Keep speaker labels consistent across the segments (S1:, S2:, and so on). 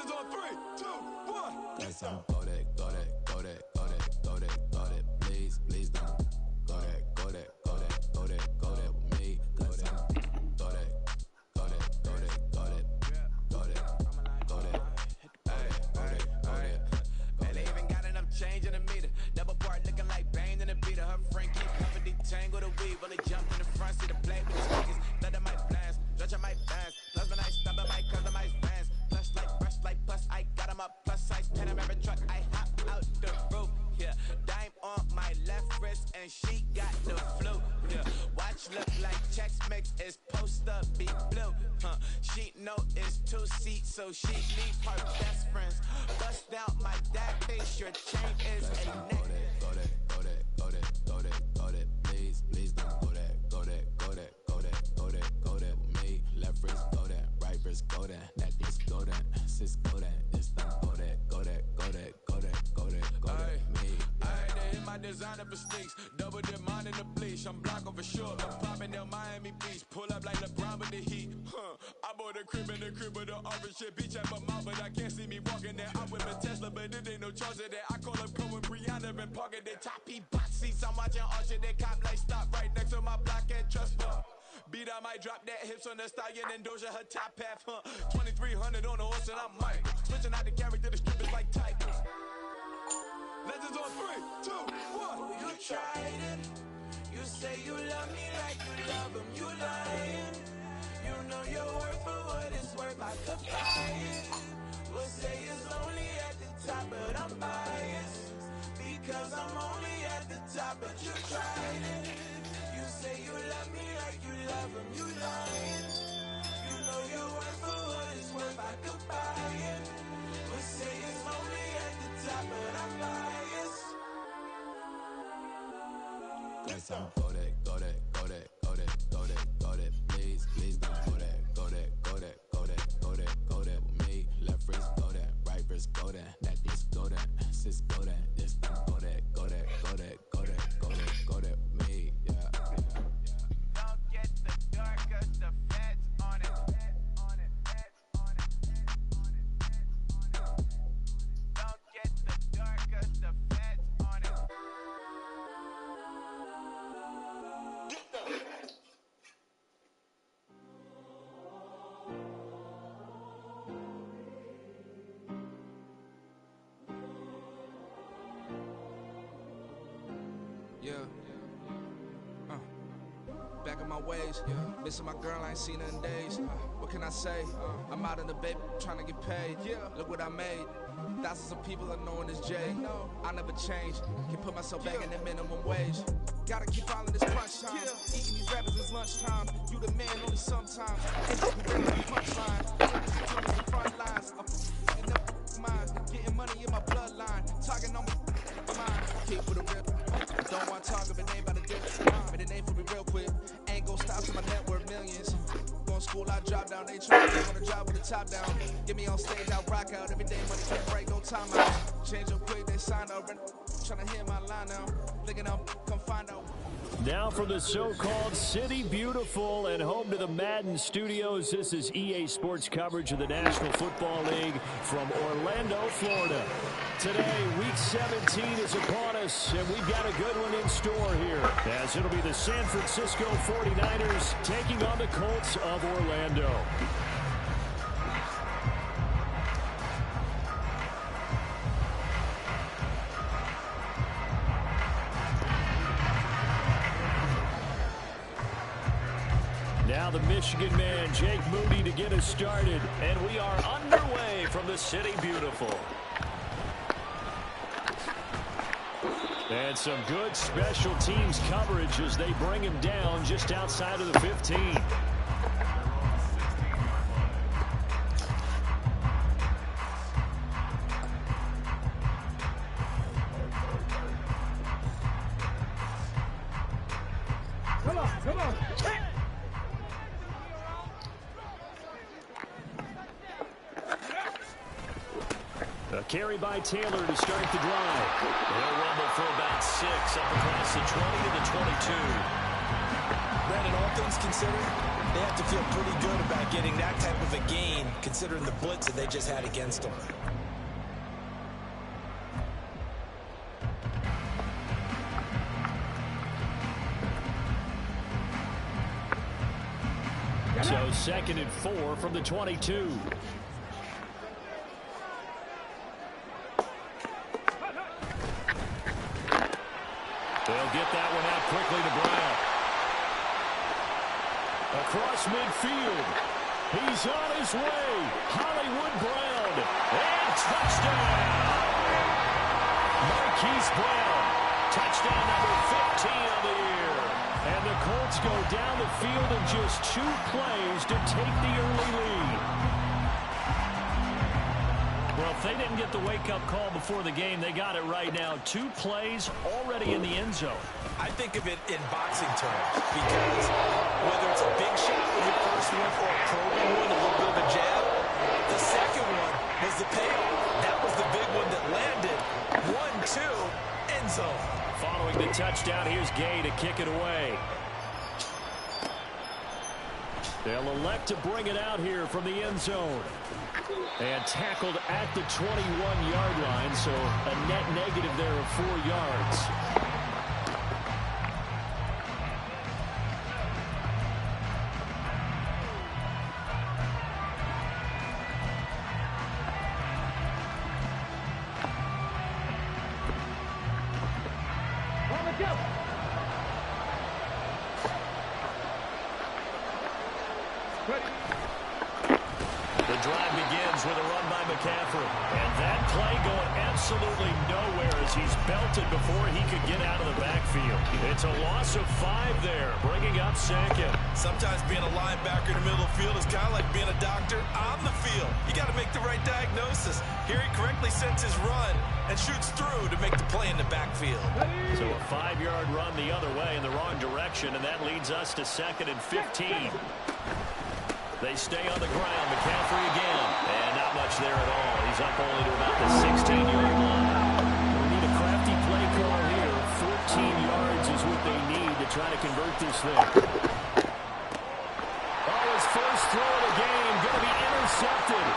S1: Legends on 3, 2, 1.
S2: That's go that, go that, go that, go that, go that, go that. Please, please don't. Go that, go that, go that, go that, go that with me. Go that, go that, go that, go that, go that, go that, go that, go that.
S1: And they even got enough change in the meter. Double part looking like Bane in the beater. Her friend keep company tangle the weave. While they jumped in the front, see the play with the sneakers. Let them might blast, stretch my fast. Plus when I stop at my customized fans. Plus like brush like plus I got them up plus size Panamera truck. I hop out the roof. Yeah, dime on my left wrist and she got the flu. Yeah, watch look like Chex Mix is post up be blue. She know it's 2 seats, so she leave her best friends. Bust out my dad face, your chain is a neck.
S2: Go that, go that, go that, go that, go that. Please, please don't go that, go that, go that, go that, go that, go that with me. Left wrist go that, right wrist go that, necklace go that, sis go that, this don't go that, go that, go that, go that, go that, go that with me.
S1: I had to hit my designer for sneaks, double dip mine in the bleach. I'm blocking for sure, I'm popping down Miami Beach. Pull up like LeBron with the heat. I bought a crib in the crib with the orange shit. Beach at my mouth, but I can't see me walking there. I'm with a Tesla, but it ain't no charge of that. I call up Cohen, Brianna, and parking their top box seats. I'm watching Archer, they cop like stop right next to my block and trust fund. Beat I might drop that hips on the stallion and Doja her top half, 2300 on the horse and I'm Mike. Switching out the character, the strippers like Tigers. Legends on 3, 2, 1.
S3: You tried it. You say you love me like you love him. You lying. You know your worth for what it's worth. I could buy it. We'll say it's only at the top, but I'm biased because I'm only at the top. But you tried it. You say you love me like you love him. You lying. You know your worth for what it's worth. I could buy it. We'll say it's only at the top, but I'm biased.
S2: That's go that, go that, go that, go that, go that, go that. Please, please don't go that, go that, go that, go that, go that, go that with me. Left wrist go that, right wrist go that, necklace go that, sis go that, this don't go that, go that, go that, go that, go that, go that with me. Yeah.
S3: Don't get the dark, cause the feds on it. Don't get the dark, cause the feds on it.
S4: Yeah. Back in my ways, missing my girl, I ain't seen her in days. What can I say? I'm out in the baby, trying to get paid. Look what I made. Thousands of people are knowing this Jay. I never change. Can put myself back in the minimum wage. Gotta keep following this crunch time. Eating these rappers is lunchtime. You the man only sometimes. Ain't nothing but punchline. The front lines. I'm never mine. Getting money in my bloodline. Talking on my mind. Keep with a rip. Don't want to talk if it ain't about the dip. But it ain't for me real quick. Ain't gon' stop till my net worth millions. Going to school, I drop down. They try to get on the job with the top down. Get me on stage, I rock out. Every day money can't break, no time out. Change up quick, they signed up. Trying to hear my line now. Thinking I'll come find out.
S5: Now from the so-called City Beautiful and home to the Madden studios, this is EA Sports coverage of the National Football League from Orlando, Florida. Today, Week 17 is upon us, and we've got a good one in store here, as it'll be the San Francisco 49ers taking on the Colts of Orlando. Now the Michigan man, Jake Moody, to get us started. And we are underway from the City Beautiful. And some good special teams coverage as they bring him down just outside of the 15.
S6: Come on, come on.
S5: A carry by Taylor to start the drive. They'll rumble for about 6 up across the 20 to the 22.
S7: Brandon, all things considered, They have to feel pretty good about getting that type of a gain, considering the blitz that they just had against them.
S5: So 2nd and 4 from the 22. They'll get that one out quickly to Brown. Across midfield. He's on his way. Hollywood Brown. And touchdown. Marquise Brown. Touchdown number 15 on the year. And the Colts go down the field in just 2 plays to take the early lead. Well, if they didn't get the wake-up call before the game, they got it right now. 2 plays already in the end zone.
S7: I think of it in boxing terms because whether it's a big shot with your first one or a probing one, a little bit of a jab, the second one was the payoff. That was the big one that landed. 1-2, end zone.
S5: Following the touchdown, here's Gay to kick it away. They'll elect to bring it out here from the end zone. And tackled at the 21-yard line, so a net negative there of 4 yards. The drive begins with a run by McCaffrey. And that play going absolutely nowhere as he's belted before he could get out of the backfield. It's a loss of 5 there, bringing up 2nd.
S7: Sometimes being a linebacker in the middle of the field is kind of like being a doctor on the field. You got to make the right diagnosis. Here he correctly sets his run and shoots through to make the play in the backfield.
S5: So a 5-yard run the other way in the wrong direction, and that leads us to 2nd and 15. They stay on the ground. McCaffrey again. And not much there at all. He's up only to about the 16-yard line. We need a crafty play call here. 14 yards is what they need to try to convert this thing. Oh, his first throw of the game going to be intercepted.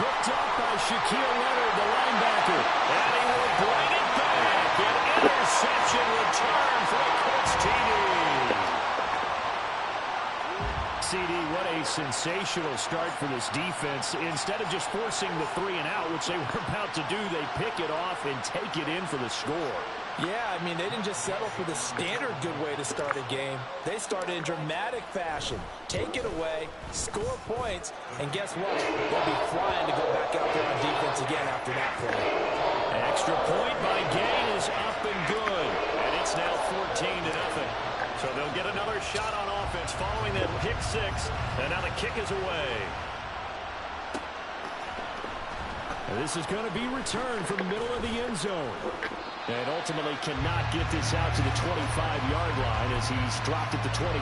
S5: Picked up by Shaquille Leonard, the linebacker. And he will bring it back. An interception return for the Colts TD. CD, what a sensational start for this defense. Instead of just forcing the 3 and out, which they were about to do, they pick it off and take it in for the score.
S7: Yeah, I mean, they didn't just settle for the standard good way to start a game. They started in dramatic fashion. Take it away, score points, and guess what? They'll be flying to go back out there on defense again after that play.
S5: An extra point by Gay is up and good. And it's now 14-0. So they'll get another shot on offense following that pick 6. And now the kick is away. And this is going to be returned from the middle of the end zone. And ultimately cannot get this out to the 25-yard line as he's dropped at the 23.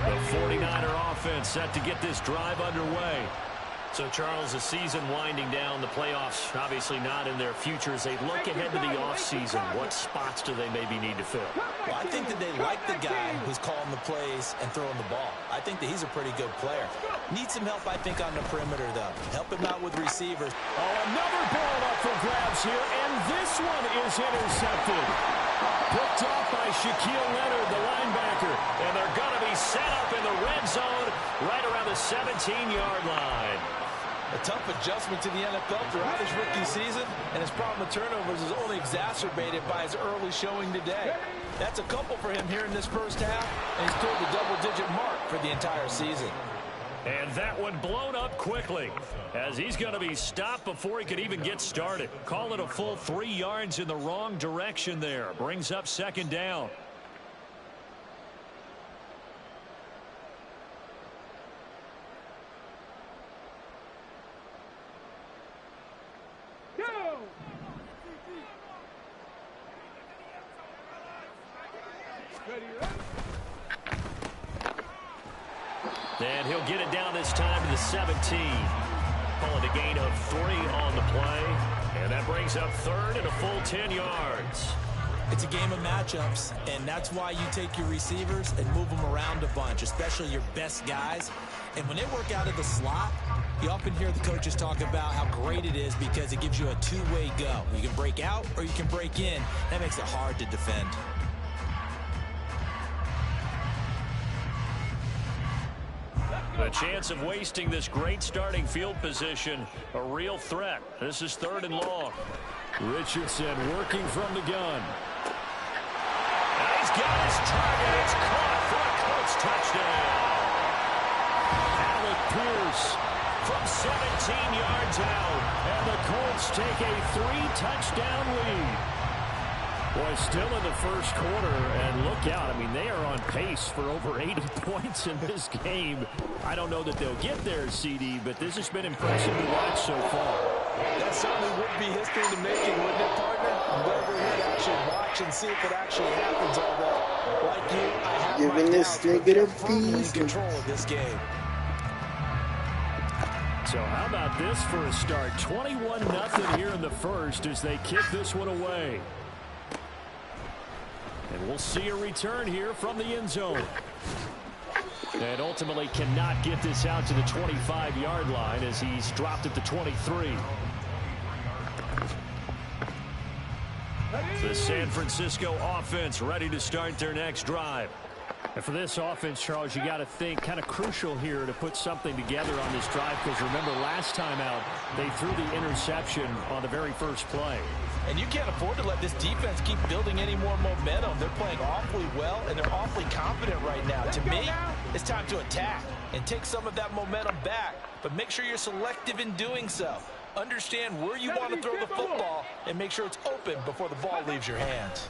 S5: The 49er offense set to get this drive underway. So, Charles, the season winding down, the playoffs obviously not in their future. As they look ahead to the offseason, what spots do they maybe need to fill?
S7: Well, I think that they like the guy who's calling the plays and throwing the ball. I think that he's a pretty good player. Needs some help, I think, on the perimeter, though. Help him out with receivers.
S5: Oh, another ball up for grabs here, and this one is intercepted. Picked off by Shaquille Leonard, the linebacker, and they're going to be set up in the red zone right around the 17-yard line.
S7: A tough adjustment to the NFL throughout his rookie season, and his problem with turnovers is only exacerbated by his early showing today. That's a couple for him here in this first half, and he's toward the double-digit mark for the entire season.
S5: And that one blown up quickly as he's going to be stopped before he could even get started. Call it a full 3 yards in the wrong direction there. Brings up 2nd down. And he'll get it down this time to the 17. Call it a gain of 3 on the play. And that brings up 3rd and a full 10 yards.
S7: It's a game of matchups, and that's why you take your receivers and move them around a bunch, especially your best guys. And when they work out of the slot, you often hear the coaches talk about how great it is because it gives you a two-way go. You can break out or you can break in. That makes it hard to defend.
S5: The chance of wasting this great starting field position, a real threat. This is 3rd and long. Richardson working from the gun. And he's got his target. It's caught for a Colts touchdown. Alec Pierce from 17 yards out. And the Colts take a 3-touchdown lead. Boy, still in the first quarter, and look out. I mean, they are on pace for over 80 points in this game. I don't know that they'll get there, CD, but this has been impressive to watch so far.
S7: That certainly would be history in the making, wouldn't it, partner? I'm glad we're here to actually watch and see if it actually happens, although, like you, I have
S8: giving this nigga a piece.
S7: In control of this game.
S5: So how about this for a start? 21-0 here in the first as they kick this one away. And we'll see a return here from the end zone. And ultimately cannot get this out to the 25-yard line as he's dropped at the 23. The San Francisco offense ready to start their next drive. And for this offense, Charles, you got to think kind of crucial here to put something together on this drive, because remember last time out they threw the interception on the very first play.
S7: And you can't afford to let this defense keep building any more momentum. They're playing awfully well, and they're awfully confident right now. To me, it's time to attack and take some of that momentum back, but make sure you're selective in doing so. Understand where you want to throw the football and make sure it's open before the ball leaves your hands.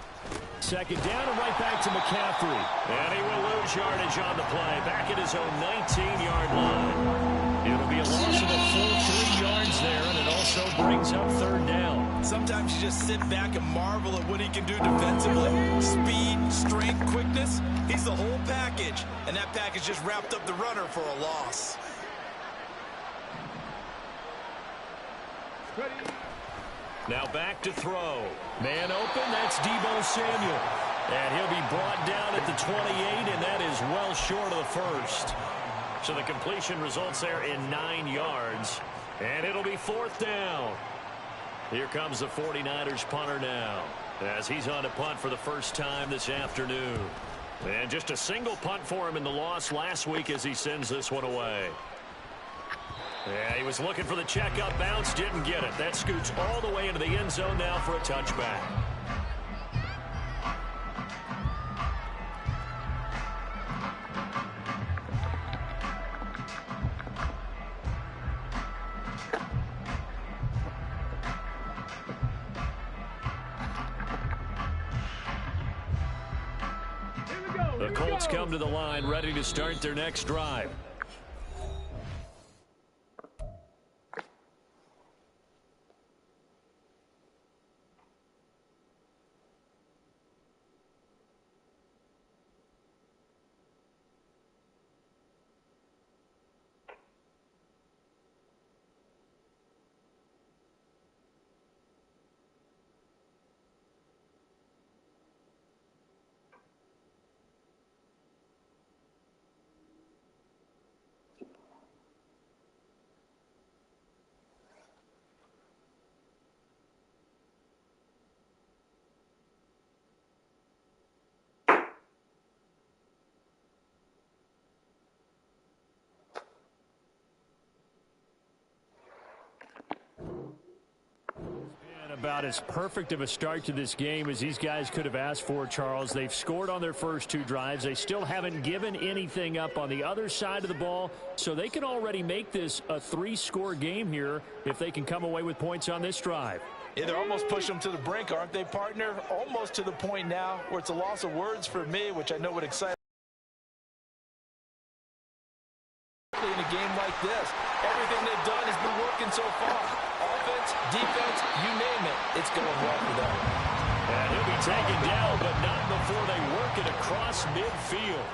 S5: 2nd down and right back to McCaffrey. And he will lose yardage on the play. Back at his own 19-yard line. It'll be a loss of a full 3 yards there, and it also brings up 3rd down.
S7: Sometimes you just sit back and marvel at what he can do defensively. Speed, strength, quickness. He's the whole package. And that package just wrapped up the runner for a loss.
S5: Now back to throw. Man open, that's Deebo Samuel. And he'll be brought down at the 28, and that is well short of the first. So the completion results there in 9 yards. And it'll be 4th down. Here comes the 49ers punter now, as he's on to punt for the first time this afternoon. And just a single punt for him in the loss last week as he sends this one away. Yeah, he was looking for the check-up bounce, didn't get it. That scoots all the way into the end zone now for a touchback. The Colts come to the line, ready to start their next drive. About as perfect of a start to this game as these guys could have asked for, Charles. They've scored on their first 2 drives. They still haven't given anything up on the other side of the ball, so they can already make this a 3-score game here if they can come away with points on this drive.
S7: Yeah, they're almost pushing them to the brink, aren't they, partner? Almost to the point now where it's a loss of words for me, which I know would excite in a game like this. Everything they've done has been working so far. Offense, defense, you name it, it's going well for them.
S5: And he'll be taken down, but not before they work it across midfield.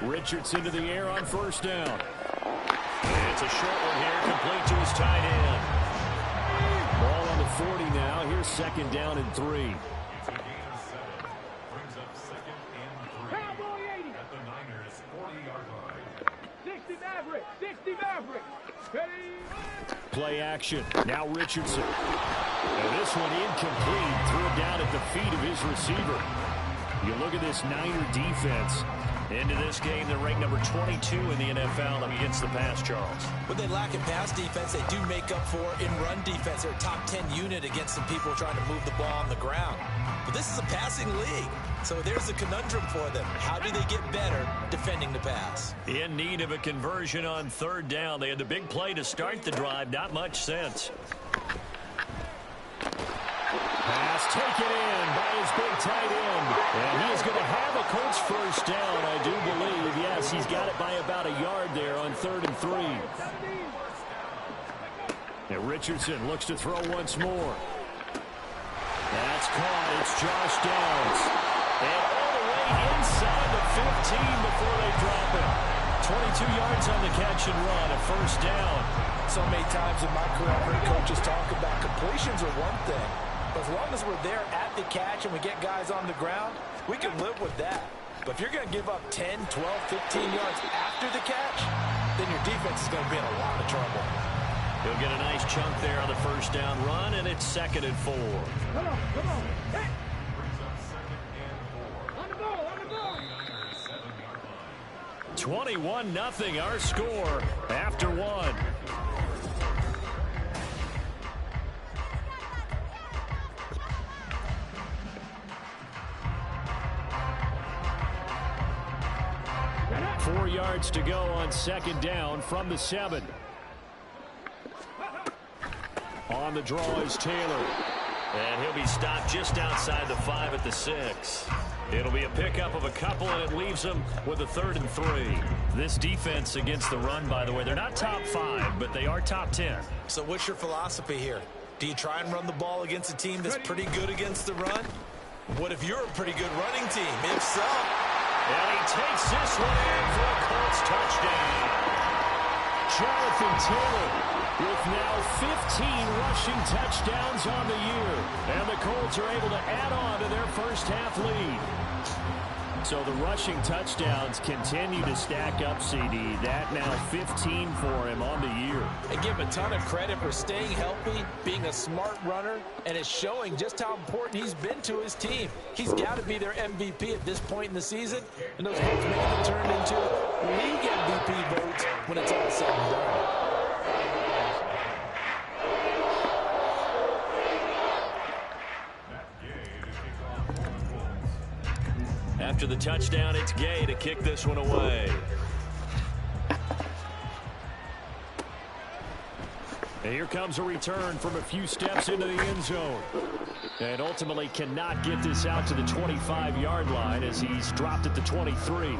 S5: Richardson to the air on 1st down. And it's a short one here, complete to his tight end. 40 now. Here's second down and 3.
S6: Cowboy 80. At the Niners 40-yard line. 60 Maverick. 60 Maverick.
S5: Play action. Now Richardson. And this one incomplete. Threw it down at the feet of his receiver. You look at this Niner defense. Into this game, they're ranked number 22 in the NFL against the pass, Charles.
S7: When they lack in pass defense, they do make up for in run defense. They're a top 10 unit against some people trying to move the ball on the ground. But this is a passing league, so there's a conundrum for them. How do they get better defending the pass?
S5: In need of a conversion on third down. They had the big play to start the drive. Not much sense. Pass taken in by his big tight end. And he is going to have a Colts first down, I do believe. Yes, he's got it by about a yard there on 3rd and 3. And Richardson looks to throw once more. That's caught. It's Josh Downs. And all the way inside the 15 before they drop it. 22 yards on the catch and run, a first down.
S7: So many times in my career, I've heard coaches talk about completions are one thing. But as long as we're there at the catch and we get guys on the ground, we can live with that. But if you're going to give up 10, 12, 15 yards after the catch, then your defense is going to be in a lot of trouble.
S5: He'll get a nice chunk there on the first down run, and it's 2nd and 4.
S6: Come on, come on. Hey. On the ball, on the ball.
S5: 21-0 our score after 1. Four yards to go on second down from the 7. On the draw is Taylor. And he'll be stopped just outside the 5 at the 6. It'll be a pickup of a couple, and it leaves them with a 3rd and 3. This defense against the run, by the way, they're not top 5, but they are top 10.
S7: So what's your philosophy here? Do you try and run the ball against a team that's pretty good against the run? What if you're a pretty good running team? If so...
S5: And he takes this one in for a Colts touchdown. Jonathan Taylor with now 15 rushing touchdowns on the year. And the Colts are able to add on to their first half lead. So the rushing touchdowns continue to stack up, CD. That now 15 for him on the year.
S7: And give him a ton of credit for staying healthy, being a smart runner, and it's showing just how important he's been to his team. He's got to be their MVP at this point in the season, and those votes may have turned into league MVP votes when it's all said and done.
S5: After the touchdown, it's Gay to kick this one away. And here comes a return from a few steps into the end zone. And ultimately cannot get this out to the 25-yard line as he's dropped at the 23.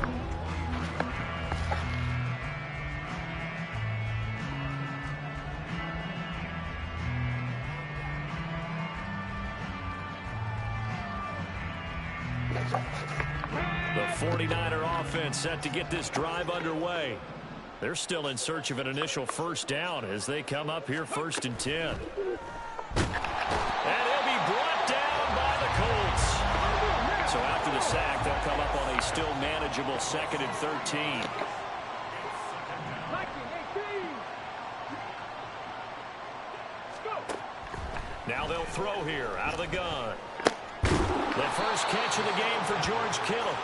S5: The 49er offense set to get this drive underway. They're still in search of an initial first down as they come up here 1st and 10. And he'll be brought down by the Colts. So after the sack, they'll come up on a still manageable 2nd and 13. Now they'll throw here out of the gun. The first catch of the game for George Kittle.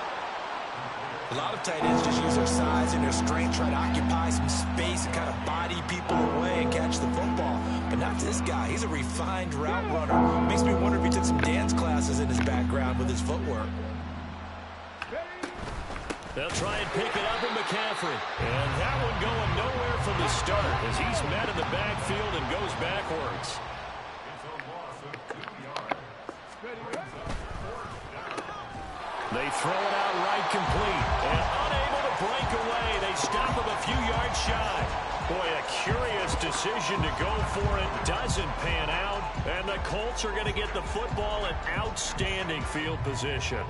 S7: A lot of tight ends just use their size and their strength, try to occupy some space and kind of body people away and catch the football. But not this guy. He's a refined route runner. Makes me wonder if he took some dance classes in his background with his footwork.
S5: They'll try and pick it up in McCaffrey. And that one going nowhere from the start as he's met in the backfield and goes backwards. They throw it out right complete. And unable to break away. They stop him a few yards shy. Boy, a curious decision to go for it. Doesn't pan out. And the Colts are going to get the football in outstanding field position.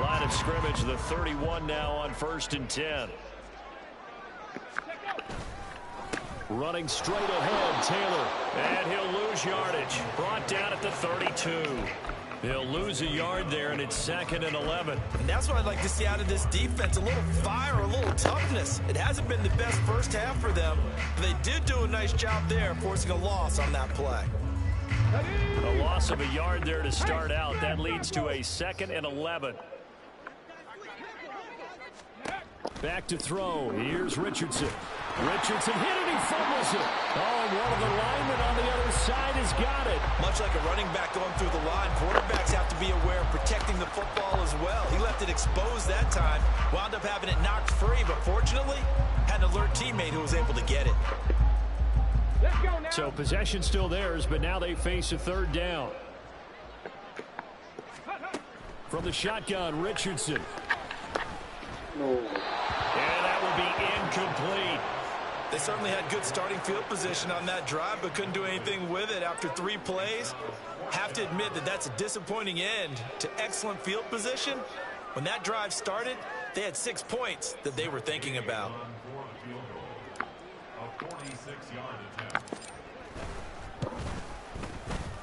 S5: Line of scrimmage, the 31 now on 1st and 10. Running straight ahead, Taylor. And he'll lose yardage. Brought down at the 32. He'll lose a yard there, and it's 2nd and 11.
S7: And that's what I'd like to see out of this defense, a little fire, a little toughness. It hasn't been the best first half for them, but they did do a nice job there, forcing a loss on that play.
S5: A loss of a yard there to start out. That leads to a 2nd and 11. Back to throw. Here's Richardson. Richardson hit it. He fumbles it. Oh, and one of the linemen on the other side has got it.
S7: Much like a running back going through the line, quarterbacks have to be aware of protecting the football as well. He left it exposed that time, wound up having it knocked free, but fortunately, had an alert teammate who was able to get it.
S5: So possession still theirs, but now they face a 3rd down. From the shotgun, Richardson.
S8: No.
S5: And that will be incomplete.
S7: They certainly had good starting field position on that drive, but couldn't do anything with it after 3 plays. Have to admit that that's a disappointing end to excellent field position. When that drive started, they had 6 points that they were thinking about.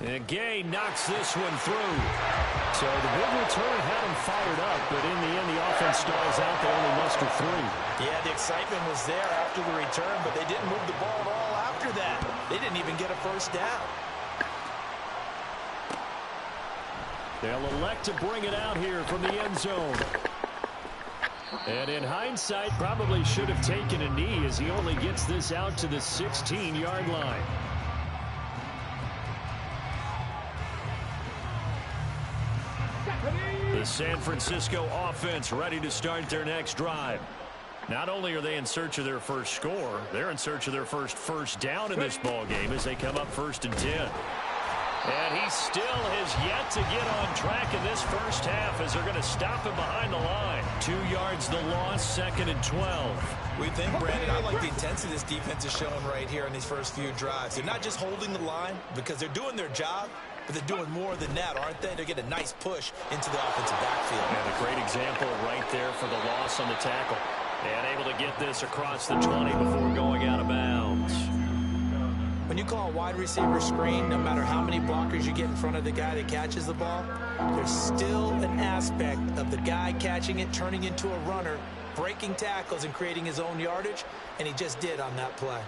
S5: And Gay knocks this one through. So the big return had him fired up, but in the end, the offense stalls out. They only muster 3.
S7: Yeah, the excitement was there after the return, but they didn't move the ball at all after that. They didn't even get a first down.
S5: They'll elect to bring it out here from the end zone. And in hindsight, probably should have taken a knee as he only gets this out to the 16-yard line. The San Francisco offense ready to start their next drive. Not only are they in search of their first score, they're in search of their first down in this ball game as they come up 1st and 10. And he still has yet to get on track in this first half as they're going to stop him behind the line. 2 yards the loss, 2nd and 12.
S7: We think, Brandon, I like the intensity this defense is showing right here in these first few drives. They're not just holding the line because they're doing their job, but they're doing more than that, aren't they? They're getting a nice push into the offensive backfield.
S5: And a great example right there for the loss on the tackle. And able to get this across the 20 before going out of bounds.
S7: When you call a wide receiver screen, no matter how many blockers you get in front of the guy that catches the ball, there's still an aspect of the guy catching it, turning into a runner, breaking tackles and creating his own yardage, and he just did on that play.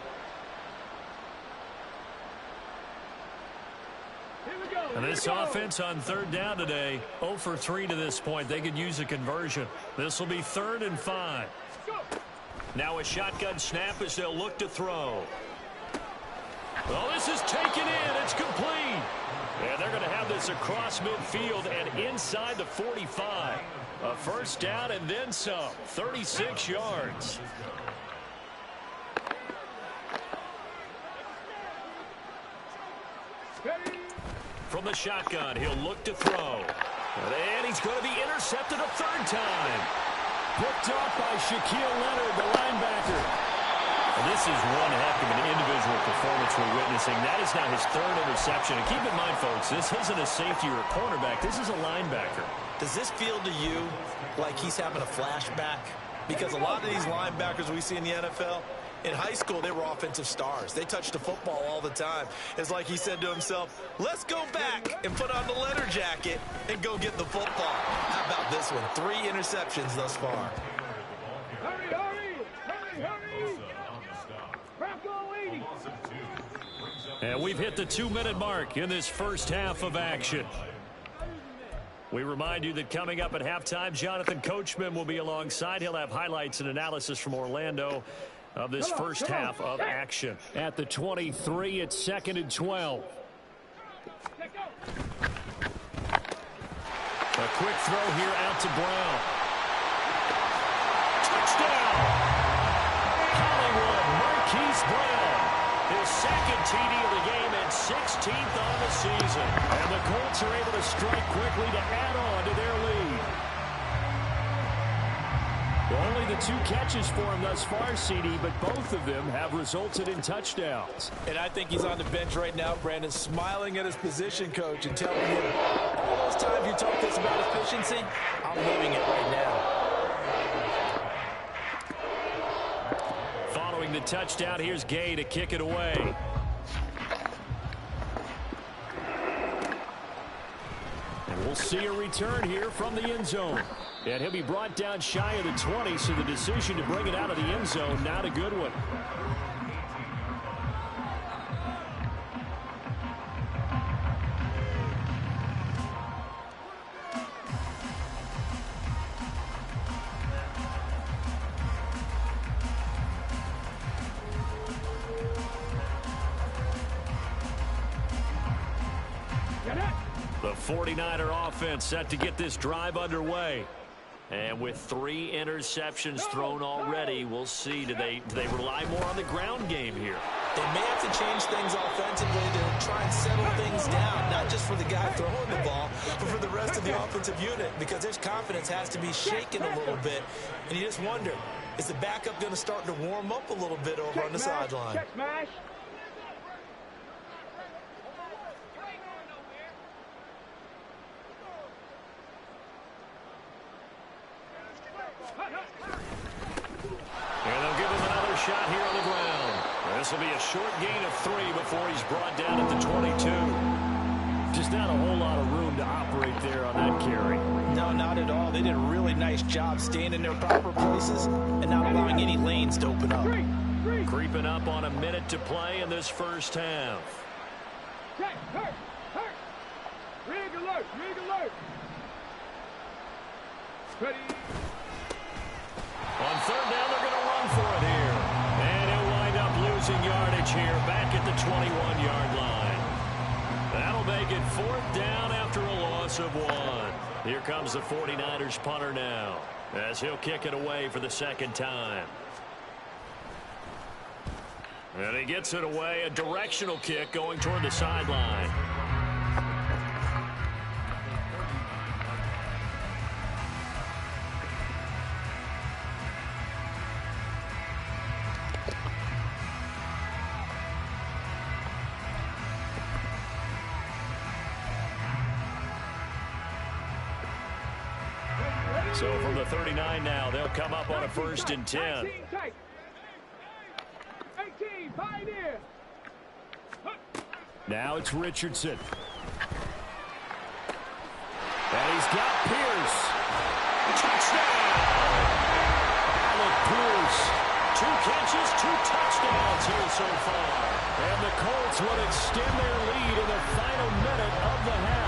S5: And this offense on 3rd down today, 0 for 3 to this point. They could use a conversion. This will be 3rd and 5. Now a shotgun snap as they'll look to throw. Well, this is taken in. It's complete. And they're going to have this across midfield and inside the 45. A first down and then some. 36 yards. From the shotgun, he'll look to throw. And he's going to be intercepted a 3rd time. Picked off by Shaquille Leonard, the linebacker. And this is one heck of an individual performance we're witnessing. That is now his 3rd interception. And keep in mind, folks, this isn't a safety or a cornerback. This is a linebacker.
S7: Does this feel to you like he's having a flashback? Because a lot of these linebackers we see in the NFL, in high school, they were offensive stars. They touched the football all the time. It's like he said to himself, let's go back and put on the leather jacket and go get the football. How about this one? 3 interceptions thus far.
S6: Hurry, hurry! Hurry, hurry! Bronco 80!
S5: And we've hit the 2-minute mark in this first half of action. We remind you that coming up at halftime, Jonathan Coachman will be alongside. He'll have highlights and analysis from Orlando of this first half of action. At the 23, it's 2nd and 12. A quick throw here out to Brown. Touchdown! Hollywood Marquise Brown. His 2nd TD of the game and 16th on the season. And the Colts are able to strike quickly to add on to their lead. Only the 2 catches for him thus far, CD, but both of them have resulted in touchdowns.
S7: And I think he's on the bench right now, Brandon, smiling at his position coach and telling him, all those times you talked to us about efficiency, I'm living it right now.
S5: Following the touchdown. Here's Gay to kick it away. And we'll see a return here from the end zone. And he'll be brought down shy of the 20, so the decision to bring it out of the end zone, not a good one. The 49er offense set to get this drive underway. And with 3 interceptions thrown already, we'll see. Do they rely more on the ground game here?
S7: They may have to change things offensively to try and settle things down, not just for the guy throwing the ball, but for the rest of the offensive unit, because his confidence has to be shaken a little bit. And you just wonder, is the backup going to start to warm up a little bit over on the sideline?
S5: And they'll give him another shot here on the ground. This will be a short gain of 3 before he's brought down at the 22. Just not a whole lot of room to operate there on that carry.
S7: No, not at all. They did a really nice job staying in their proper places and not allowing any lanes to open up.
S5: Creeping up on a minute to play in this first half.
S6: Rig alert! Rig alert! Ready?
S5: On third down, they're going to run for it here. And he'll wind up losing yardage here back at the 21-yard line. That'll make it 4th down after a loss of 1. Here comes the 49ers punter now, as he'll kick it away for the second time. And he gets it away, a directional kick going toward the sideline. So from the 39 now, they'll come up on a 1st and 10.
S6: 18, Pioneer.
S5: Now it's Richardson. And he's got Pierce. Touchdown! Alec Pierce. 2 catches, 2 touchdowns here so far. And the Colts will extend their lead in the final minute of the half.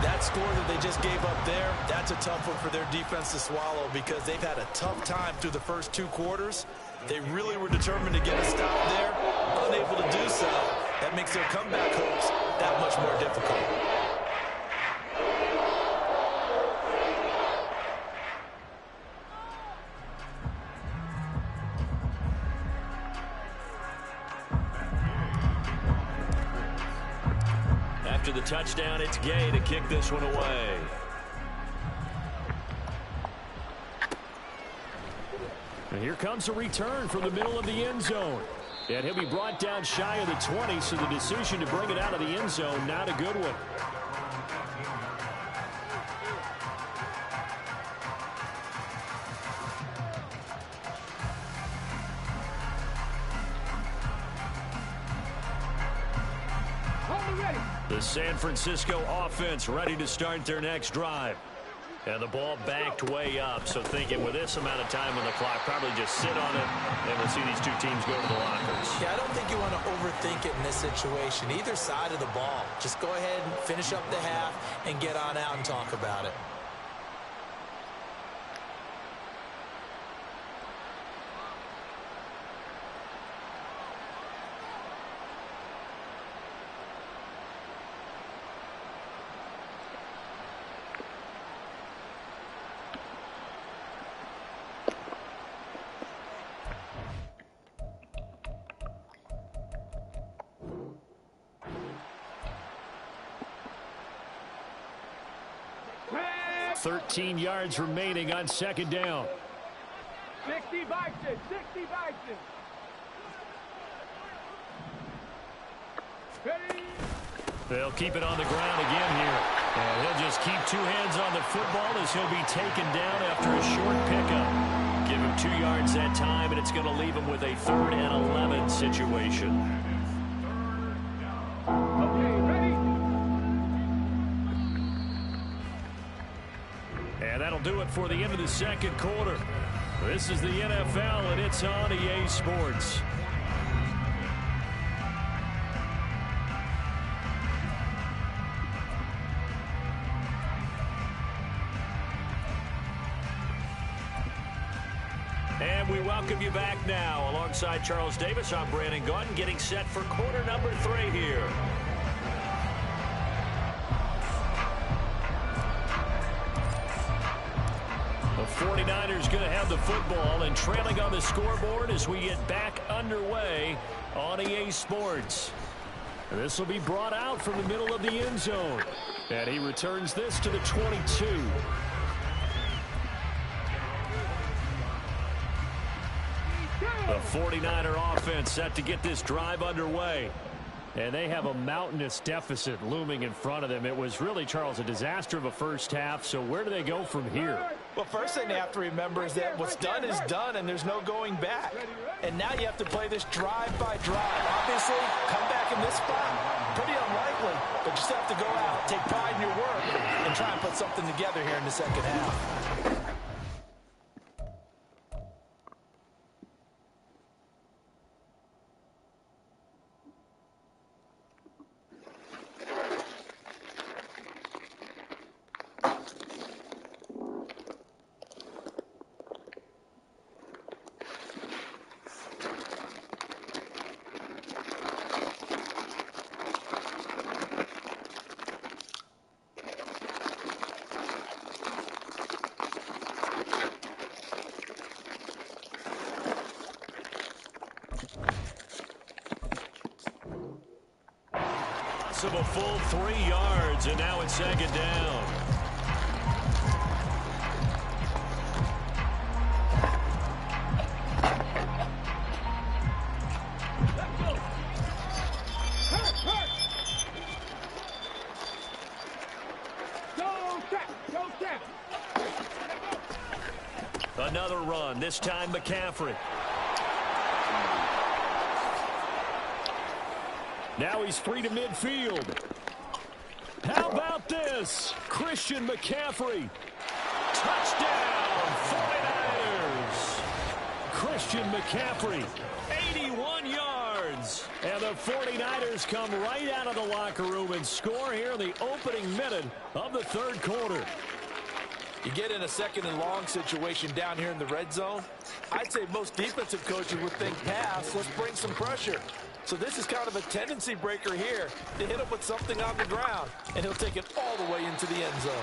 S7: That score that they just gave up there, that's a tough one for their defense to swallow, because they've had a tough time through the first 2 quarters. They really were determined to get a stop there, unable to do so. That makes their comeback hopes that much more difficult.
S5: After the touchdown, it's Gay to kick this one away. And here comes a return from the middle of the end zone. And he'll be brought down shy of the 20, so the decision to bring it out of the end zone, not a good one. The San Francisco offense ready to start their next drive. And the ball backed way up, so thinking with this amount of time on the clock, probably just sit on it, and we'll see these 2 teams go to the lockers.
S7: Yeah, I don't think you want to overthink it in this situation. Either side of the ball. Just go ahead and finish up the half and get on out and talk about it.
S6: Pass.
S5: 13 yards remaining on 2nd down.
S6: 60 Bison. 60 Bison. Ready?
S5: They'll keep it on the ground again here. And he'll just keep 2 hands on the football as he'll be taken down after a short pickup. Give him 2 yards that time, and it's going to leave him with a 3rd and 11 situation.
S6: Okay, ready?
S5: And that'll do it for the end of the second quarter. This is the NFL, and it's on EA Sports. And we welcome you back now. Alongside Charles Davis, I'm Brandon Gaudin, getting set for quarter number 3 here. The 49ers going to have the football and trailing on the scoreboard as we get back underway on EA Sports. And this will be brought out from the middle of the end zone. And he returns this to the 22. The 49er offense set to get this drive underway. And they have a mountainous deficit looming in front of them. It was really, Charles, a disaster of a first half. So where do they go from here?
S7: Well, first thing they have to remember is that what's done is done, and there's no going back. And now you have to play this drive by drive. Obviously, come back in this spot, pretty unlikely. But you still have to go out, take pride in your work, and try and put something together here in the second half.
S5: Of a full 3 yards, and now it's second down. Another run, this time McCaffrey. Now he's free to midfield. How about this? Christian McCaffrey. Touchdown, 49ers. Christian McCaffrey, 81 yards. And the 49ers come right out of the locker room and score here in the opening minute of the third quarter.
S7: You get in a 2nd and long situation down here in the red zone. I'd say most defensive coaches would think pass. Let's bring some pressure. So this is kind of a tendency breaker here to hit him with something on the ground, and he'll take it all the way into the end zone.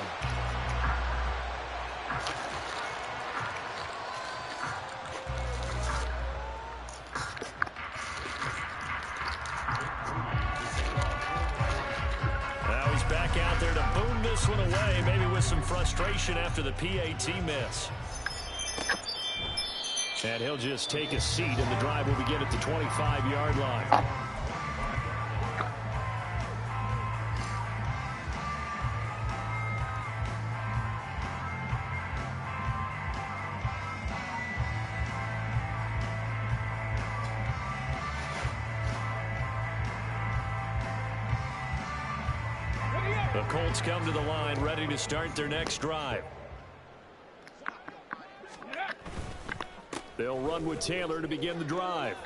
S5: Now he's back out there to boom this one away, maybe with some frustration after the PAT miss. And he'll just take a seat, and the drive will begin at the 25-yard line. The Colts come to the line, ready to start their next drive. They'll run with Taylor to begin the drive.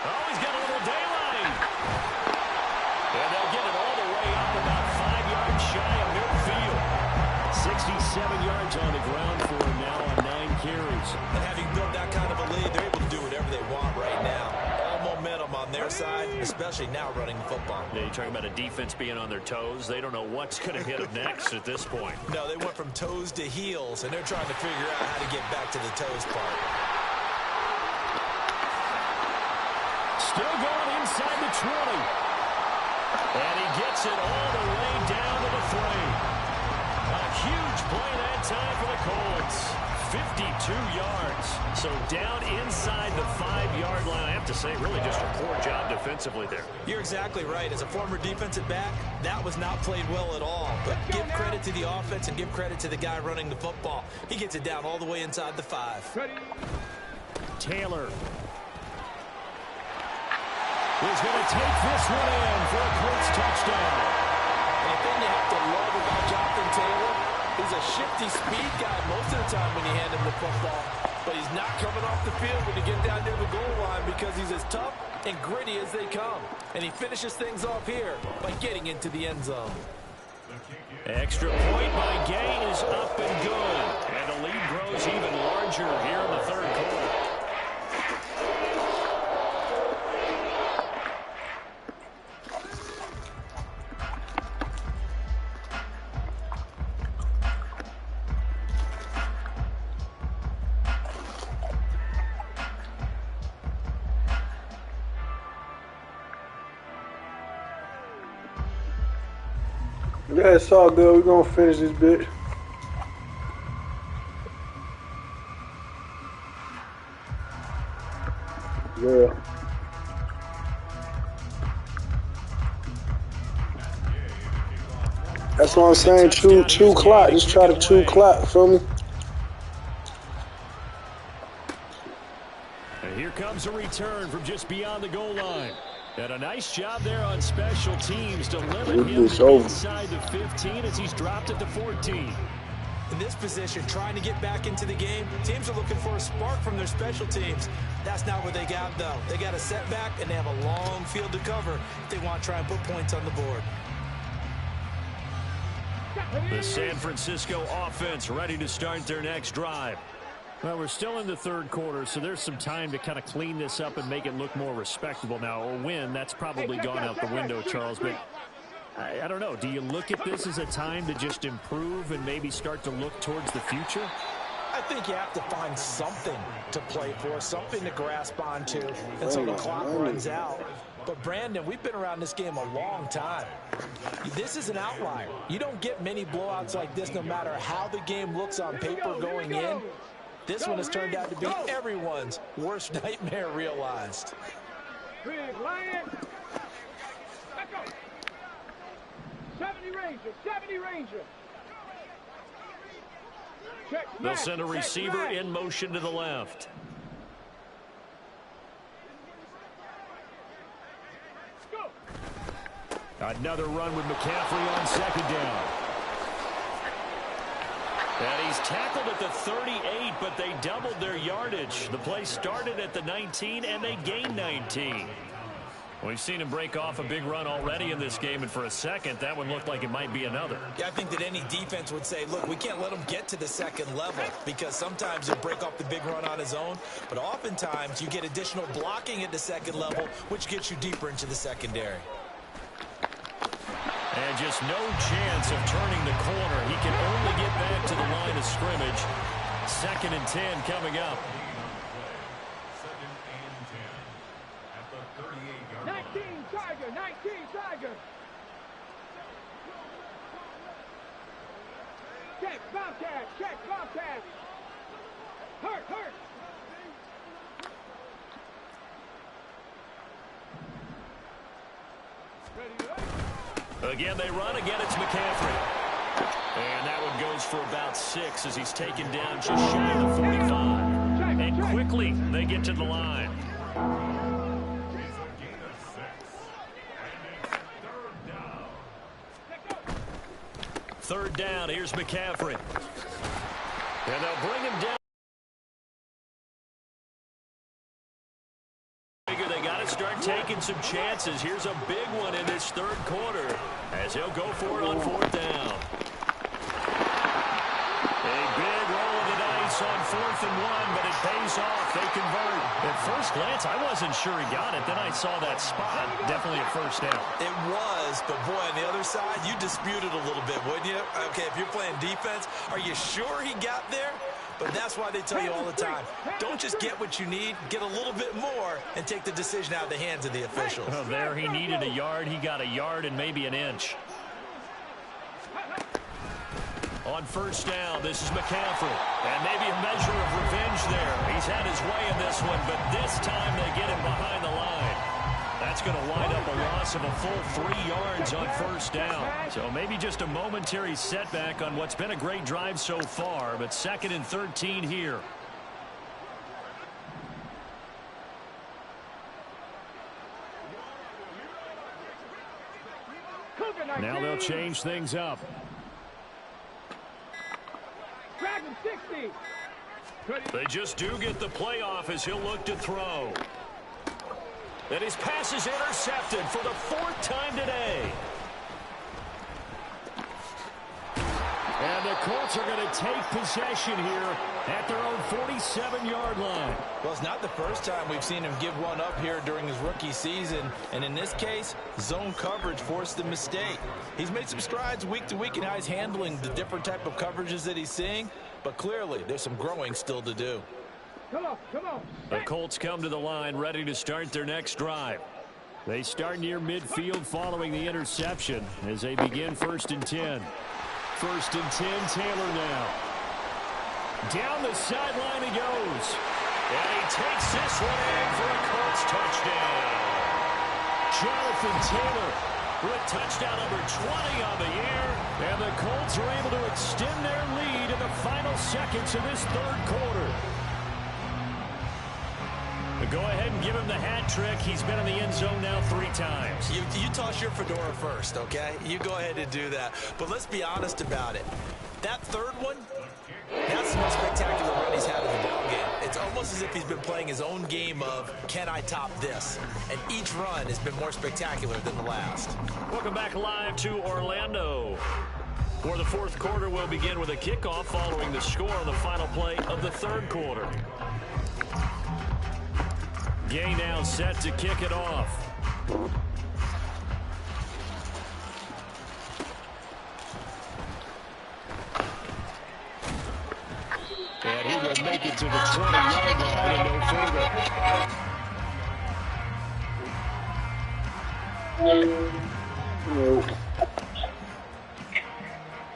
S5: Oh, he's got a little daylight. And they'll get it all the way up about 5 yards shy of midfield. 67 yards on the ground for him now on 9 carries.
S7: And having built that kind of a lead, they're able to do whatever they want right now. All momentum on their side, especially now running the football.
S5: Yeah, you're talking about a defense being on their toes. They don't know what's going to hit them next at this point.
S7: No, they went from toes to heels, and they're trying to figure out how to get back to the toes part.
S5: Still going inside the 20. And he gets it all the way down to the 3. A huge play that time for the Colts. 52 yards. So down inside the 5-yard line. I have to say, really just a poor job defensively there.
S7: You're exactly right. As a former defensive back, that was not played well at all. But give credit to the offense and give credit to the guy running the football. He gets it down all the way inside the 5.
S5: Taylor is going to take this one in for a Colts touchdown.
S7: And the thing you have to love about Jonathan Taylor, he's a shifty speed guy most of the time when you hand him the football. But he's not coming off the field when you get down near the goal line because he's as tough and gritty as they come. And he finishes things off here by getting into the end zone.
S5: Extra point by Gay is up and good. And the lead grows even larger here in the third quarter.
S8: Yeah, it's all good. We're going to finish this bitch. Yeah. That's what I'm saying. Chew clock. Just try to chew clock. Feel me?
S5: And here comes a return from just beyond the goal line. And a nice job there on special teams to limit him inside the 15 as he's dropped it to 14.
S7: In this position, trying to get back into the game, teams are looking for a spark from their special teams. That's not what they got, though. They got a setback, and they have a long field to cover if they want to try and put points on the board.
S5: The San Francisco offense ready to start their next drive. Well, we're still in the third quarter, so there's some time to kind of clean this up and make it look more respectable. Now, a win, that's probably gone out the window, Charles, but I don't know. Do you look at this as a time to just improve and maybe start to look towards the future?
S7: I think you have to find something to play for, something to grasp onto until the clock runs out. But, Brandon, we've been around this game a long time. This is an outlier. You don't get many blowouts like this no matter how the game looks on paper going in. This one has turned out to be everyone's worst nightmare realized.
S6: Big Lion. Let's go. 70 Ranger, 70 Ranger.
S5: They'll send a receiver in motion to the left. Another run with McCaffrey on second down. And he's tackled at the 38, but they doubled their yardage. The play started at the 19, and they gained 19. We've seen him break off a big run already in this game, and for a second, that one looked like it might be another.
S7: Yeah, I think that any defense would say, look, we can't let him get to the second level because sometimes he'll break off the big run on his own, but oftentimes you get additional blocking at the second level, which gets you deeper into the secondary.
S5: And just no chance of turning the corner. He can only get back to the line of scrimmage. 2nd and 10 coming up.
S6: 19 Tiger, 19 Tiger. Check Bobcat, check Bobcat. Hurt, hurt.
S5: Again, they run. Again, it's McCaffrey. And that one goes for about 6 as he's taken down just shy of the 45. And quickly, they get to the line. Third down. Here's McCaffrey. And they'll bring him down. They got to start taking some chances. Here's a big one in this third quarter as he'll go for it on 4th down. A big roll of the dice on 4th and 1, but it pays off. They convert. At first glance, I wasn't sure he got it. Then I saw that spot. Definitely a first down.
S7: It was, but boy, on the other side, you dispute it a little bit, wouldn't you? Okay, if you're playing defense, are you sure he got there? But that's why they tell you all the time, don't just get what you need, get a little bit more, and take the decision out of the hands of the officials.
S5: Well, there he needed a yard. He got a yard and maybe an inch. On first down, this is McCaffrey. And maybe a measure of revenge there. He's had his way in this one, but this time they get him behind the line. That's going to wind up a loss of a full 3 yards on first down. So maybe just a momentary setback on what's been a great drive so far, but 2nd and 13 here. Now they'll change things up. They just do get the play off as he'll look to throw. And his pass is intercepted for the 4th time today. And the Colts are going to take possession here at their own 47-yard line.
S7: Well, it's not the first time we've seen him give one up here during his rookie season. And in this case, zone coverage forced the mistake. He's made some strides week to week in how he's handling the different type of coverages that he's seeing. But clearly, there's some growing still to do.
S6: Come on.
S5: The Colts come to the line ready to start their next drive. They start near midfield following the interception as they begin 1st and 10. 1st and 10, Taylor now. Down the sideline he goes. And he takes this one in for a Colts touchdown. Jonathan Taylor with touchdown number 20 on the year. And the Colts are able to extend their lead in the final seconds of this 3rd quarter. Go ahead and give him the hat trick. He's been in the end zone now 3 times.
S7: You toss your fedora first, okay? You go ahead and do that. But let's be honest about it. That 3rd one, that's the most spectacular run he's had in the ballgame. It's almost as if he's been playing his own game of, can I top this? And each run has been more spectacular than the last.
S5: Welcome back live to Orlando. For the 4th quarter, we'll begin with a kickoff following the score on the final play of the 3rd quarter. Gay now set to kick it off. And he will make it to the 20-yard line and no further.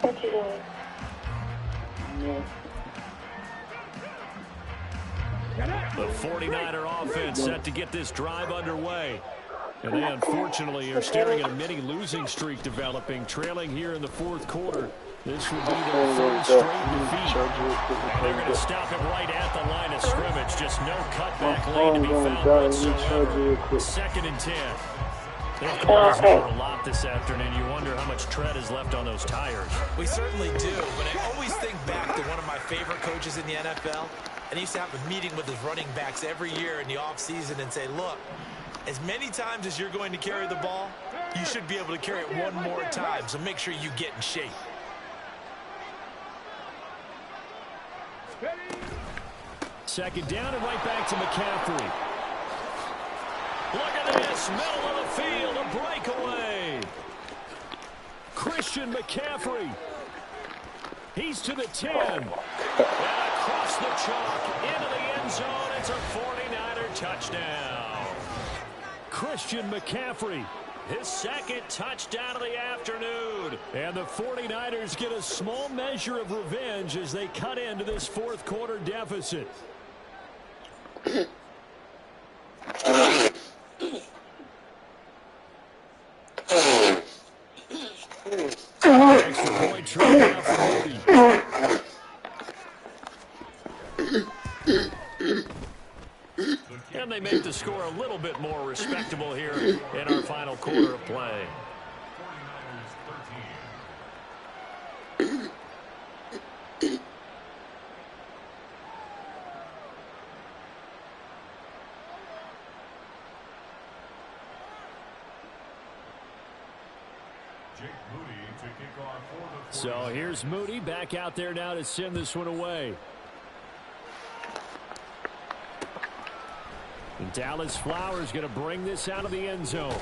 S8: What you doing?
S5: The 49er offense set to get this drive underway. And they unfortunately are staring at a mini losing streak developing, trailing here in the 4th quarter. This would be their 3rd straight defeat. They're going to stop him right at the line of scrimmage. Just no cutback lane to be found whatsoever. 2nd and 10. They've called over a lot this afternoon. You wonder how much tread is left on those tires.
S7: We certainly do, but I always think back to one of my favorite coaches in the NFL. And he used to have a meeting with his running backs every year in the offseason and say, look, as many times as you're going to carry the ball, you should be able to carry it one more time, so make sure you get in shape.
S5: Second down and right back to McCaffrey. Look at this, middle of the field, a breakaway. Christian McCaffrey. He's to the 10. And across the chalk, into the end zone. It's a 49er touchdown. Christian McCaffrey, his 2nd touchdown of the afternoon. And the 49ers get a small measure of revenge as they cut into this 4th quarter deficit. Extra point try now for Moody. And they make the score a little bit more respectable here in our final quarter of play. So here's Moody back out there now to send this one away. And Dallas Flowers going to bring this out of the end zone.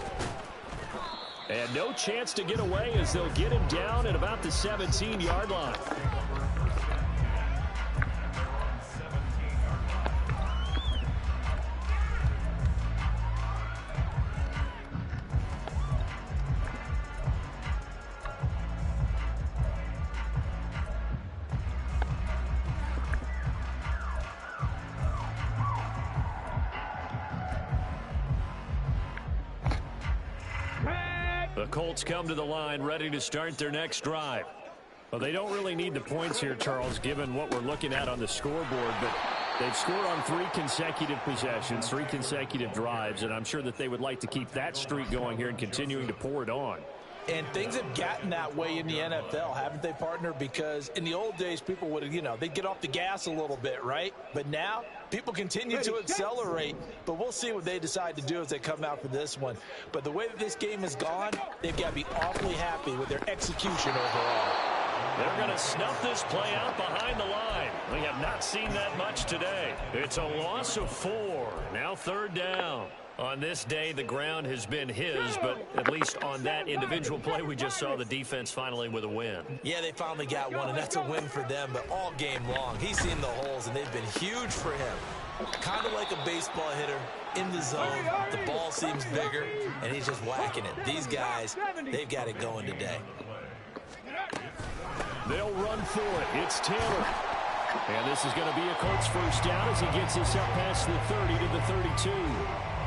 S5: And no chance to get away as they'll get him down at about the 17-yard line. Colts come to the line ready to start their next drive. Well, they don't really need the points here, Charles, given what we're looking at on the scoreboard, but they've scored on 3 consecutive possessions, 3 consecutive drives, and I'm sure that they would like to keep that streak going here and continuing to pour it on.
S7: And things have gotten that way in the NFL, haven't they, partner? Because in the old days, people would, they'd get off the gas a little bit, right? But now, people continue to accelerate. But we'll see what they decide to do as they come out for this one. But the way that this game has gone, they've got to be awfully happy with their execution overall.
S5: They're going to snuff this play out behind the line. We have not seen that much today. It's a loss of 4. Now 3rd down. On this day, the ground has been his, but at least on that individual play, we just saw the defense finally with a win.
S7: Yeah, they finally got one, and that's a win for them, but all game long, he's seen the holes, and they've been huge for him. Kind of like a baseball hitter in the zone. The ball seems bigger, and he's just whacking it. These guys, they've got it going today.
S5: They'll run for it. It's Taylor. And this is going to be a Colts first down as he gets this up past the 30 to the 32.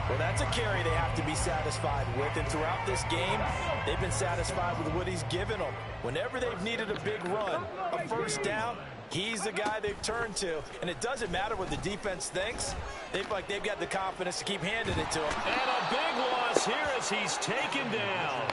S7: Well, that's a carry they have to be satisfied with. And throughout this game, they've been satisfied with what he's given them. Whenever they've needed a big run, a first down, he's the guy they've turned to. And it doesn't matter what the defense thinks. They feel like they've got the confidence to keep handing it to him.
S5: And a big loss here as he's taken down.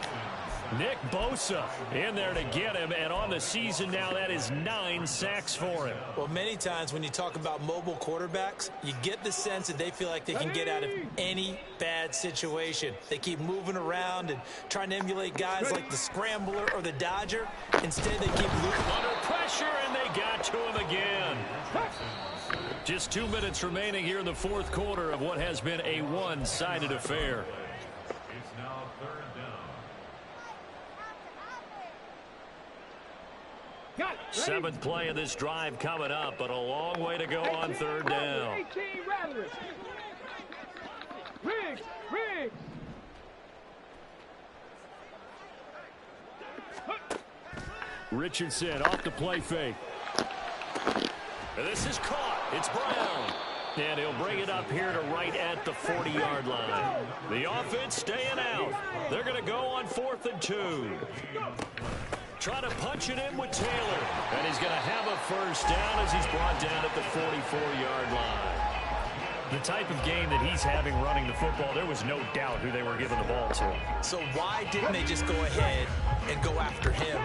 S5: Nick Bosa in there to get him, and on the season now, that is 9 sacks for him.
S7: Well, many times when you talk about mobile quarterbacks, you get the sense that they feel like they can get out of any bad situation. They keep moving around and trying to emulate guys like the Scrambler or the Dodger. Instead, they keep
S5: under pressure, and they got to him again. Just 2 minutes remaining here in the 4th quarter of what has been a one-sided affair. 7th play of this drive coming up, but a long way to go on 3rd down. Richardson off the play fake. This is caught. It's Brown. And he'll bring it up here to right at the 40-yard line. The offense staying out. They're going to go on 4th and 2. Trying to punch it in with Taylor. And he's going to have a first down as he's brought down at the 44-yard line. The type of game that he's having running the football, there was no doubt who they were giving the ball to.
S7: So why didn't they just go ahead and go after him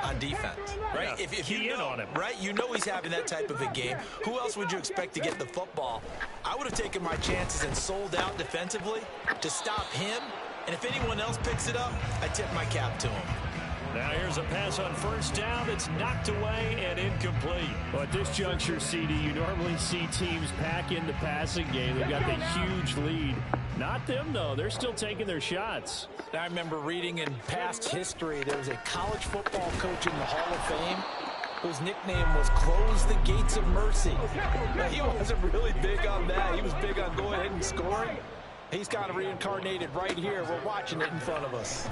S7: on defense, right?
S5: Yeah,
S7: if you know,
S5: on him.
S7: right, you know he's having that type of a game. Who else would you expect to get the football? I would have taken my chances and sold out defensively to stop him. And if anyone else picks it up, I tip my cap to him.
S5: Now here's a pass on first down that's knocked away and incomplete. Well, at this juncture, CD, you normally see teams pack in the passing game. They've got the huge lead. Not them, though. They're still taking their shots.
S7: I remember reading in past history, there was a college football coach in the Hall of Fame whose nickname was Close the Gates of Mercy. Now, he wasn't really big on that. He was big on going ahead and scoring. He's kind of reincarnated right here. We're watching it in front of us.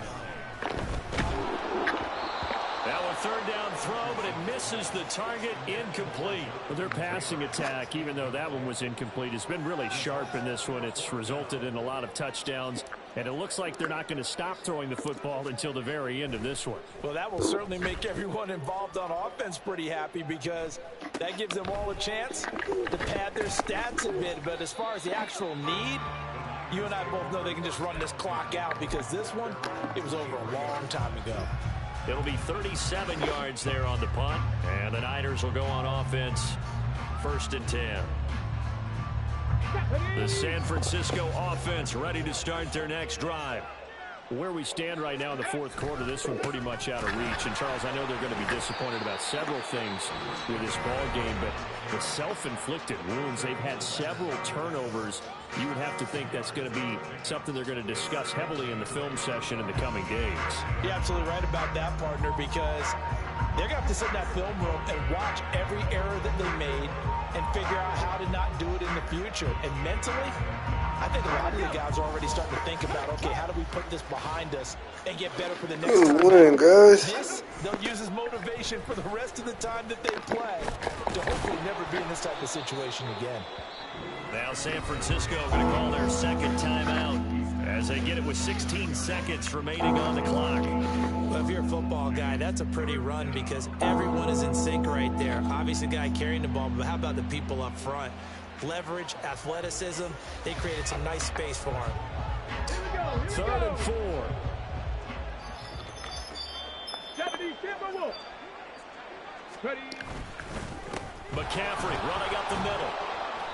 S5: Now a 3rd down throw, but it misses the target, incomplete. Well, their passing attack, even though that one was incomplete, has been really sharp in this one. It's resulted in a lot of touchdowns, and it looks like they're not going to stop throwing the football until the very end of this one.
S7: Well, that will certainly make everyone involved on offense pretty happy because that gives them all a chance to pad their stats a bit. But as far as the actual need, you and I both know they can just run this clock out because this one, it was over a long time ago.
S5: It'll be 37 yards there on the punt, and the Niners will go on offense 1st and 10. The San Francisco offense ready to start their next drive. Where we stand right now in the 4th quarter, this one pretty much out of reach. And, Charles, I know they're going to be disappointed about several things with this ball game, but the self-inflicted wounds, they've had several turnovers. You would have to think that's going to be something they're going to discuss heavily in the film session in the coming days.
S7: You're absolutely right about that, partner, because they're going to have to sit in that film room and watch every error that they made and figure out how to not do it in the future. And mentally, I think a lot of the guys are already starting to think about, okay, how do we put this behind us and get better for the next time?
S8: Win, guys.
S7: This, they'll use as motivation for the rest of the time that they play to hopefully never be in this type of situation again.
S5: Now San Francisco going to call their 2nd timeout as they get it with 16 seconds remaining on the clock.
S7: Well, if you're a football guy, that's a pretty run because everyone is in sync right there. Obviously, the guy carrying the ball, but how about the people up front? Leverage, athleticism, they created some nice space for him.
S5: Third and 4.
S6: 70 Timberwolves. Ready.
S5: McCaffrey running up the middle.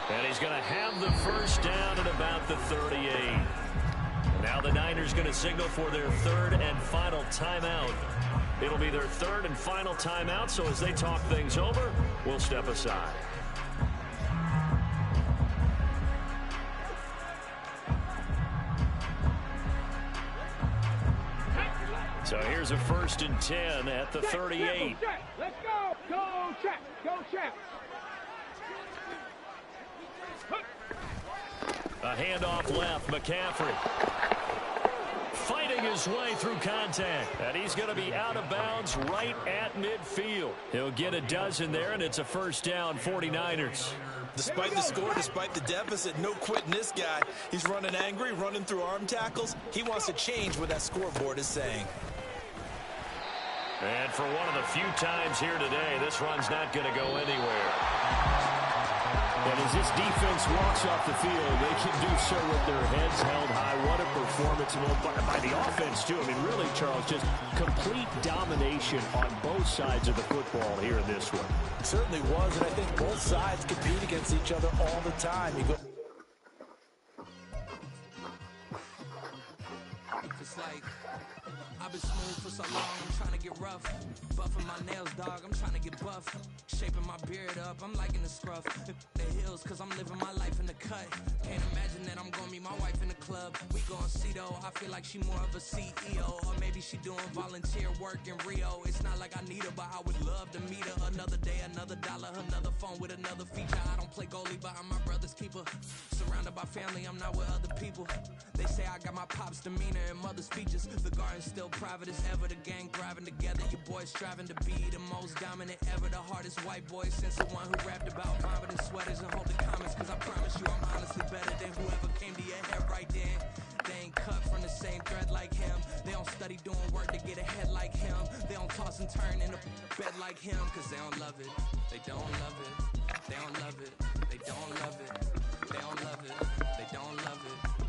S5: And he's going to have the first down at about the 38. Now the Niners going to signal for their third and final timeout. It'll be their third and final timeout, so as they talk things over, we'll step aside. So here's a 1st and 10 at the 38.
S6: Let's go. Go, check. Go, check.
S5: A handoff left, McCaffrey. Fighting his way through contact. And he's going to be out of bounds right at midfield. He'll get a dozen there, and it's a first down, 49ers.
S7: Despite the score, despite the deficit, no quitting this guy. He's running angry, running through arm tackles. He wants to change what that scoreboard is saying.
S5: And for one of the few times here today, this run's not going to go anywhere. And as this defense walks off the field, they can do so with their heads held high. What a performance by the offense, too. I mean, really, Charles, just complete domination on both sides of the football here in this one.
S7: It certainly was, and I think both sides compete against each other all the time. You go.
S3: It's like I've been smooth for so long, I'm trying to get rough. Buffing my nails, dog, I'm trying to get buff. Shaping my beard up, I'm liking the scruff. The hills, cause I'm living my life in the cut. Can't imagine that I'm gonna meet my wife in the club. We gon' see though, I feel like she more of a CEO. Or maybe she doing volunteer work in Rio. It's not like I need her, but I would love to meet her. Another day, another dollar, another phone with another feature. I don't play goalie, but I'm my brother's keeper. Surrounded by family, I'm not with other people. They say I got my pop's demeanor and mother's features. The garden's still private as ever. The gang thriving together. Your boys striving to be the most dominant ever. The hardest white boy since the one who rapped about vomiting sweaters and holding comments. Cause I promise you I'm honestly better than whoever came to your head right then. They ain't cut from the same thread like him. They don't study doing work to get ahead like him. They don't toss and turn in a bed like him. Cause they don't love it. They don't love it. They don't love it. They don't love it. They don't love it. They don't love it.